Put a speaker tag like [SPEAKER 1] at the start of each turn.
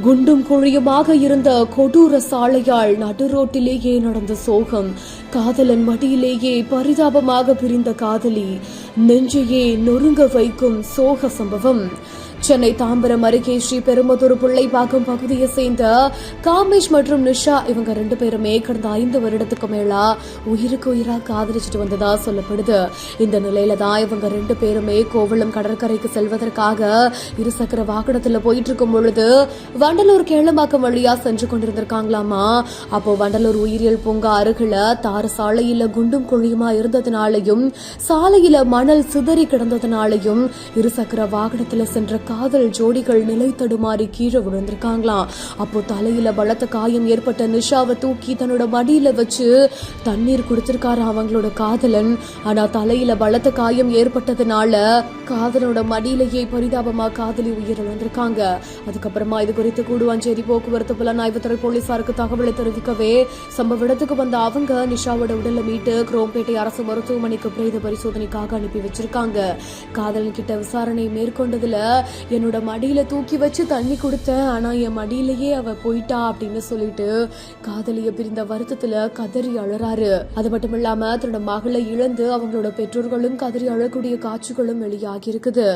[SPEAKER 1] குண்டும் குழியுமாக இருந்த கொடூர சாலையால் நடுரோட்டிலேயே நடந்த சோகம். காதலன் மடியிலேயே பரிதாபமாக பிரிந்த காதலி, நெஞ்சையே நொறுங்க வைக்கும் சோக சம்பவம். சென்னை தாம்பரம் அருகே ஸ்ரீ பெரும்புதூர் பிள்ளைப்பாக்கம் பகுதியை சேர்ந்த காமேஷ் மற்றும் நிஷா இவங்க 2 பேருமே கடந்த 5 வருடத்துக்கு மேலா உயிருக்கு உயிரா காதலிச்சுட்டு வந்ததா சொல்லப்படுது. இந்த நிலையில தான் இவங்க 2 பேருமே கோவளம் கடற்கரைக்கு செல்வதற்காக இருசக்கர வாகனத்துல போயிட்டு இருக்கும் பொழுது வண்டலூர் கேளம்பாக்கம் வழியா சென்று கொண்டிருந்திருக்காங்களாமா. அப்போ வண்டலூர் உயிரியல் பூங்கா அருகில தார சாலையில குண்டும் குழியுமா இருந்ததுனாலையும் சாலையில மணல் சிதறி கிடந்ததுனாலையும் இருசக்கர வாகனத்துல சென்ற காதல் ஜோடிகள் நிலை தடுமாறி கீழே விழுந்திருக்காங்களாம். அப்போ தலையில பலத்த காயம் ஏற்பட்ட நிஷாவை தூக்கி தன்னோட மடியில வச்சு தண்ணீர் குடிச்சிருக்காரு அவங்களோட காதலன். ஆனா தலையில பலத்த காயம் ஏற்பட்டதுனால காதலோட மடியிலேயே பரிதாபமா காதலி உயிரிழந்திருக்காங்க. அதுக்கப்புறமா இது குறித்து கூடுவாஞ்சேரி போக்குவரத்து புலனாய்வுத்துறை போலீசாருக்கு தகவலை தெரிவிக்கவே சம்பவ இடத்துக்கு வந்த அவங்க நிஷாவோட உடலை மீட்டு குரோம்பேட்டை அரசு மருத்துவமனைக்கு பிரேத பரிசோதனைக்காக அனுப்பி வச்சிருக்காங்க. காதலன் கிட்ட விசாரணை மேற்கொண்டதுல என்னோட மடியில தூக்கி வச்சு தண்ணி கொடுத்தேன், ஆனா என் மடியிலேயே அவ போயிட்டா அப்படின்னு சொல்லிட்டு காதலிய பிரிந்த வருத்தத்துல கதறி அழறாரு. அது மட்டும் இல்லாம தன்னோட மகளை இழந்து அவங்களோட பெற்றோர்களும் கதறி அழக்கூடிய காட்சிகளும் வெளியாகி இருக்குது.